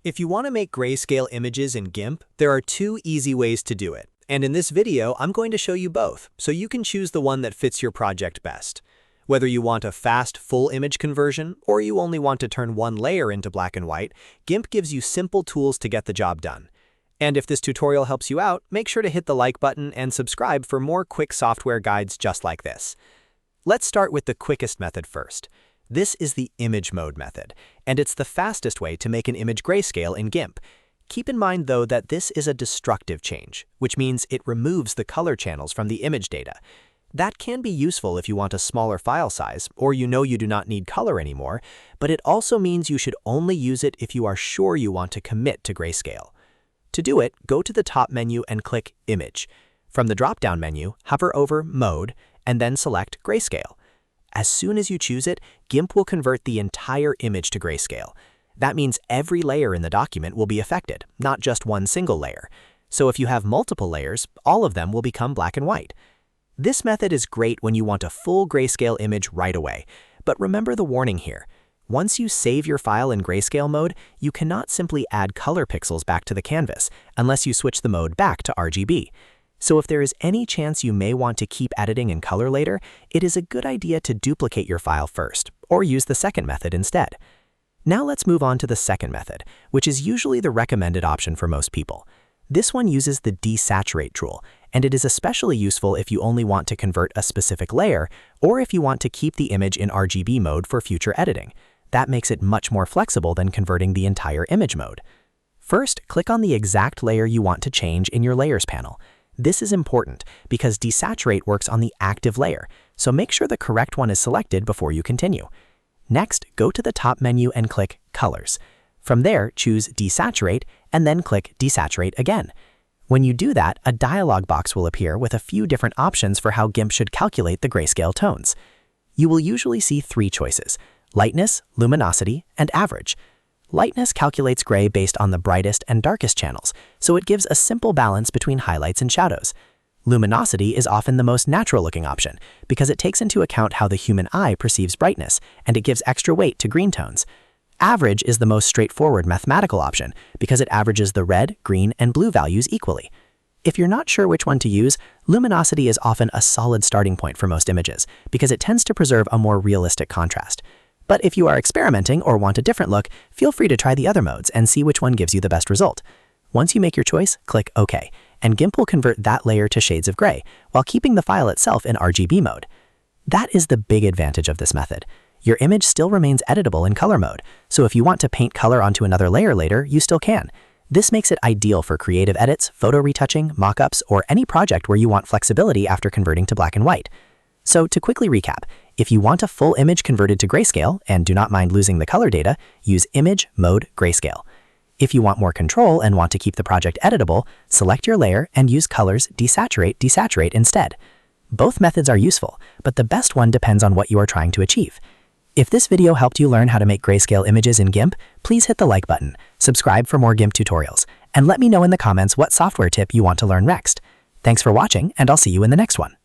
If you want to make grayscale images in GIMP, there are two easy ways to do it. And in this video, I'm going to show you both, so you can choose the one that fits your project best. Whether you want a fast, full image conversion, or you only want to turn one layer into black and white, GIMP gives you simple tools to get the job done. And if this tutorial helps you out, make sure to hit the like button and subscribe for more quick software guides just like this. Let's start with the quickest method first. This is the image mode method, and it's the fastest way to make an image grayscale in GIMP. Keep in mind, though, that this is a destructive change, which means it removes the color channels from the image data. That can be useful if you want a smaller file size, or you know you do not need color anymore, but it also means you should only use it if you are sure you want to commit to grayscale. To do it, go to the top menu and click Image. From the drop-down menu, hover over Mode, and then select Grayscale. As soon as you choose it, GIMP will convert the entire image to grayscale. That means every layer in the document will be affected, not just one single layer. So if you have multiple layers, all of them will become black and white. This method is great when you want a full grayscale image right away. But remember the warning here. Once you save your file in grayscale mode, you cannot simply add color pixels back to the canvas unless you switch the mode back to RGB. So if there is any chance you may want to keep editing in color later, it is a good idea to duplicate your file first, or use the second method instead. Now let's move on to the second method, which is usually the recommended option for most people. This one uses the Desaturate tool, and it is especially useful if you only want to convert a specific layer, or if you want to keep the image in RGB mode for future editing. That makes it much more flexible than converting the entire image mode. First, click on the exact layer you want to change in your Layers panel. This is important because Desaturate works on the active layer, so make sure the correct one is selected before you continue. Next, go to the top menu and click Colors. From there, choose Desaturate and then click Desaturate again. When you do that, a dialog box will appear with a few different options for how GIMP should calculate the grayscale tones. You will usually see three choices: Lightness, Luminosity, and Average. Lightness calculates gray based on the brightest and darkest channels, so it gives a simple balance between highlights and shadows. Luminosity is often the most natural-looking option because it takes into account how the human eye perceives brightness, and it gives extra weight to green tones. Average is the most straightforward mathematical option because it averages the red, green, and blue values equally. If you're not sure which one to use, luminosity is often a solid starting point for most images because it tends to preserve a more realistic contrast. But if you are experimenting or want a different look, feel free to try the other modes and see which one gives you the best result. Once you make your choice, click OK, and GIMP will convert that layer to shades of gray while keeping the file itself in RGB mode. That is the big advantage of this method. Your image still remains editable in color mode, so if you want to paint color onto another layer later, you still can. This makes it ideal for creative edits, photo retouching, mockups, or any project where you want flexibility after converting to black and white. So to quickly recap, if you want a full image converted to grayscale and do not mind losing the color data, use Image Mode Grayscale. If you want more control and want to keep the project editable, select your layer and use colors Desaturate instead. Both methods are useful, but the best one depends on what you are trying to achieve. If this video helped you learn how to make grayscale images in GIMP, please hit the like button, subscribe for more GIMP tutorials, and let me know in the comments what software tip you want to learn next. Thanks for watching, and I'll see you in the next one.